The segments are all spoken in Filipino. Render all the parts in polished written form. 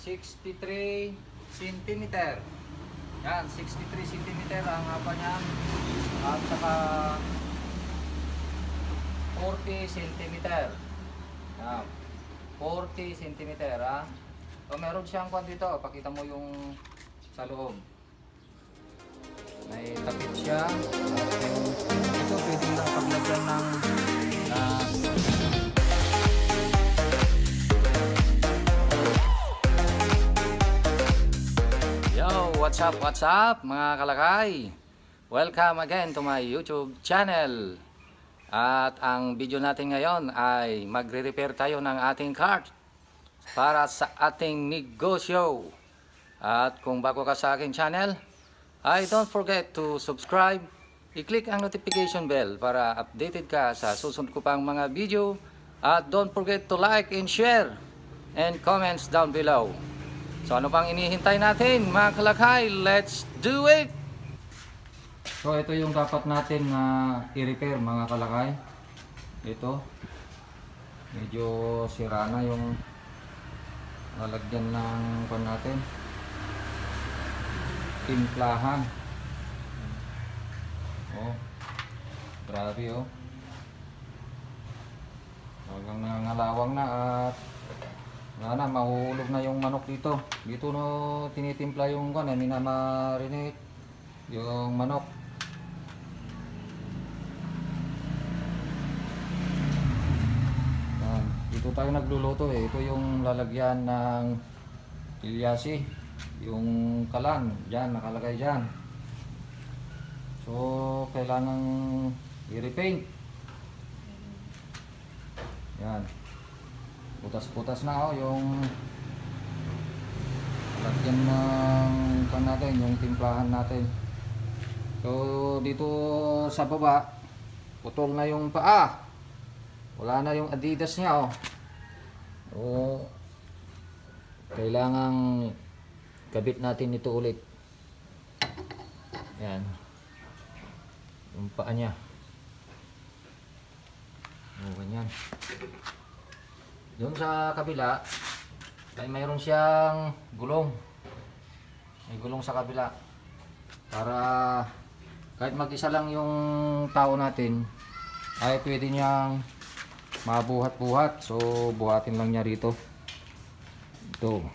63 cm. Yan, 63 cm ang haba niya. At saka 40 cm. Yan, 40 cm ha. So meron siyang kwan dito, pakita mo yung sa loob. May takip siya. Ito pwede lang paglagyan ng what's up mga kalakay? Welcome again to my YouTube channel. At ang video natin ngayon ay magre-repair tayo ng ating cart para sa ating negosyo. At kung bago ka sa aking channel, ay don't forget to subscribe, i-click ang notification bell para updated ka sa susunod ko pang mga video. At don't forget to like and share and comments down below. So ano pang inihintay natin mga kalakay? Let's do it! So ito yung dapat natin na i-repair mga kalakay. Ito. Medyo sira na yung lalagyan ng pan natin. Timplahan. Oh. Grabe oh. Hanggang nangangalawang na at wala na, mahuhulog na yung manok dito. Dito no tinitimpla yung kan, minamarinate yung manok. Yan. Dito tayo nagluluto eh. Ito yung lalagyan ng ilyasi, yung kalan, diyan nakalagay diyan. So kailangan i-repaint. Yan. Putas-putas na yung lagyan ng pan natin, yung timplahan natin. So dito sa baba putol na yung paa, wala na yung Adidas niya oh. Kailangan kabit natin ito ulit. Yan yung paa niya. Ganyan. Doon sa kabila ay mayroon siyang gulong. May gulong sa kabila para kahit mag-isa lang yung tao natin ay pwede niyang mabuhat-buhat. So buhatin lang niya rito. Ito.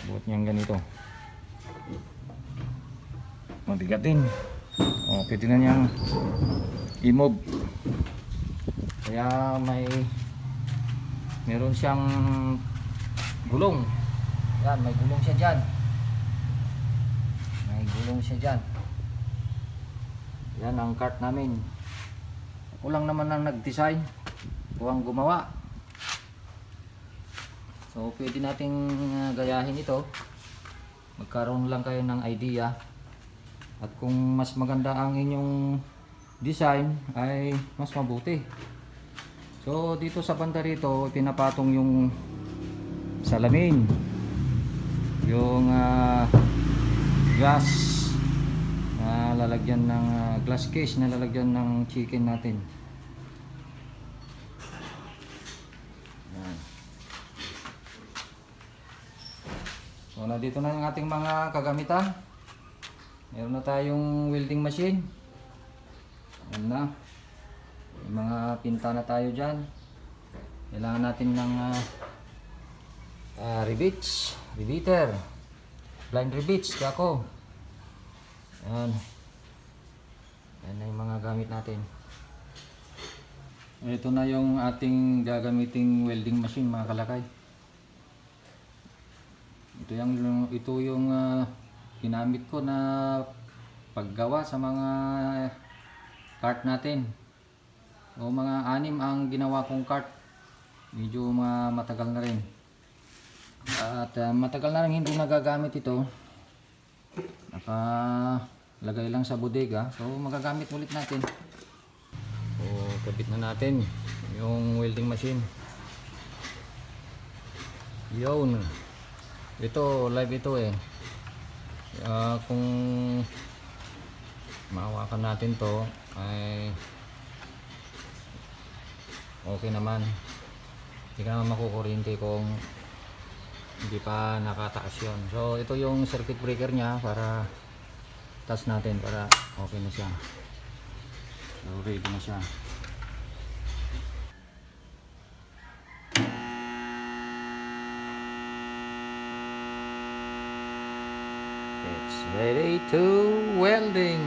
Buhat niyang ganito. Mabigat din. Oh, pwede na niyang i-move. Kaya meron siyang gulong. Yan, may gulong siya dyan. May gulong siya dyan. Yan ang cart namin. Ako lang naman ang nag-design. Ako ang gumawa. So pwede nating gayahin ito. Magkaroon lang kayo ng idea. At kung mas maganda ang inyong design ay mas mabuti. So dito sa banda rito pinapatong yung salamin, yung glass na lalagyan ng glass case na lalagyan ng chicken natin. Yan. So dito na yung ating mga kagamitan. Meron na tayong welding machine. Yan na. May mga pinta na tayo dyan. Kailangan natin ng rivets, riveter, blind rivets, kako. Yan. Yan na yung mga gamit natin. Ito na yung ating gagamiting welding machine mga kalakay. Ito yung ginamit ko na paggawa sa mga cart natin. O mga 6 ang ginawa kong cart. Medyo matagal na rin. At matagal na rin hindi nagagamit ito. Nakalagay lang sa bodega. So magagamit ulit natin. So kabit na natin yung welding machine. Yun. Ito live ito eh. Kung mahawakan natin to ay okay naman. Hindi ka naman makukuryente kung hindi pa nakataas yun. So ito yung circuit breaker nya para taas natin para okay na siya. So ready na siya. It's ready to welding.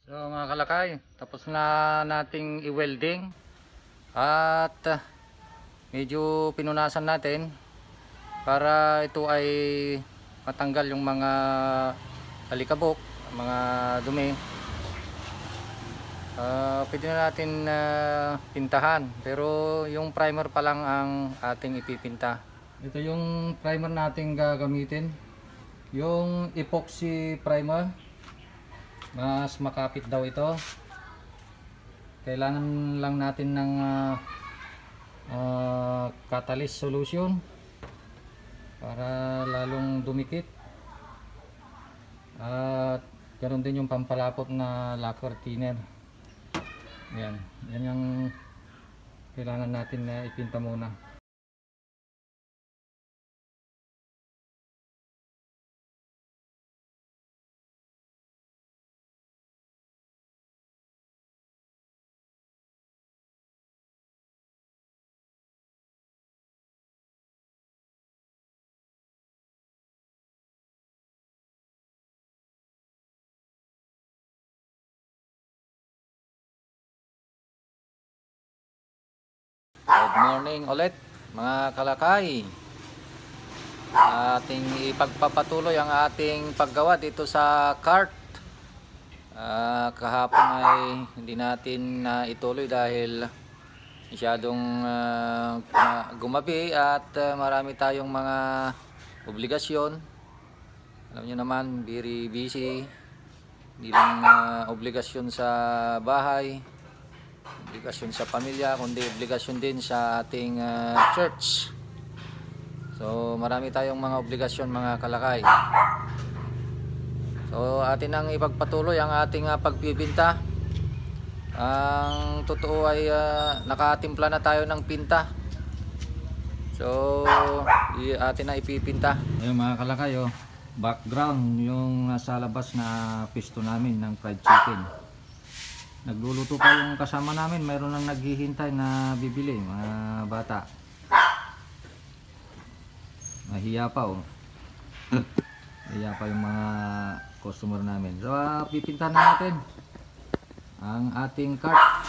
So mga kalakay, tapos na nating i-welding at medyo pinunasan natin para ito ay matanggal yung mga alikabok, mga dumi. Pwede na natin pintahan, pero yung primer pa lang ang ating ipipinta. Ito yung primer natin gagamitin, yung epoxy primer. Mas makapit daw ito. Kailangan lang natin ng catalyst solution para lalong dumikit. At ganoon din yung pampalapot na lacquer thinner. Yan yung kailangan natin na ipinta muna. Good morning ulit mga kalakay. Ating ipagpapatuloy ang ating paggawa dito sa cart. Kahapon ay hindi natin ituloy dahil masyadong gumabi at marami tayong mga obligasyon. Alam nyo naman, very busy. Hindi lang obligasyon sa bahay, obligasyon sa pamilya, kundi obligasyon din sa ating church. So marami tayong mga obligasyon mga kalakay. So atin ang ipagpatuloy ang ating pagbibinta. Ang totoo ay nakatimpla na tayo ng pinta. So atin na ipipinta. Ayun mga kalakay, background yung nasa labas na pisto namin ng fried chicken. Nagluluto pa yung kasama namin, mayroon lang naghihintay na bibili, mga bata. Mahiya pa Mahiya pa yung mga customer namin. So pipintahan na natin ang ating cart.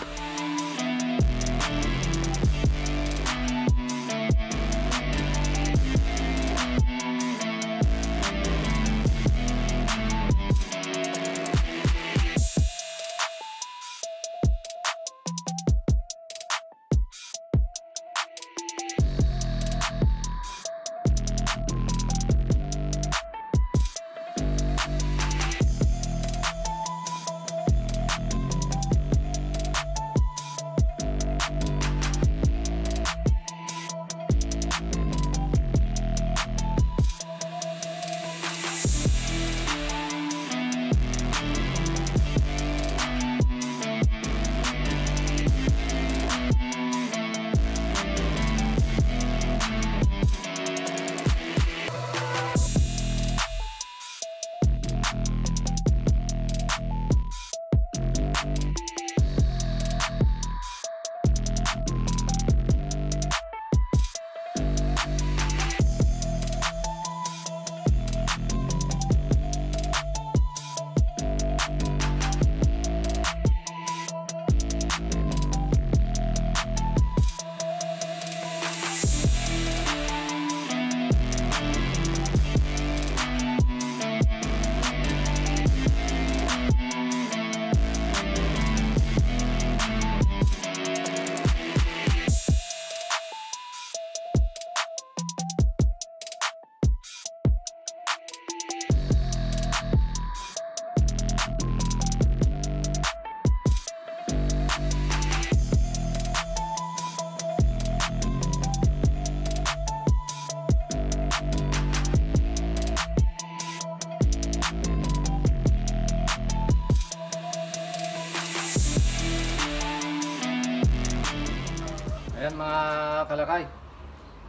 Ayan mga kalakay,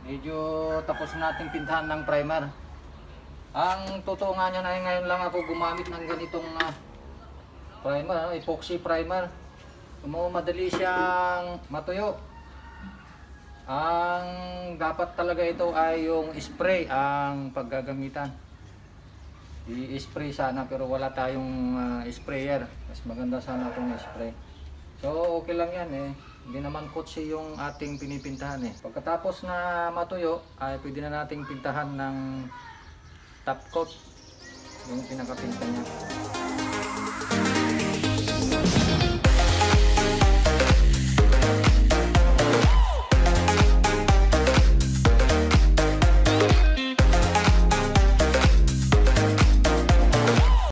medyo tapos natin pintahan ng primer. Ang totoo nga niya na ngayon lang ako gumamit ng ganitong primer, epoxy primer. Madali siyang matuyo. Ang dapat talaga ito ay yung spray ang paggagamitan. i-spray sana pero wala tayong sprayer. Mas maganda sana itong spray. So okay lang yan eh. Hindi naman kotse yung ating pinipintahan eh. Pagkatapos na matuyo ay pwede na nating pintahan ng top coat. Yung pinakapinta niya.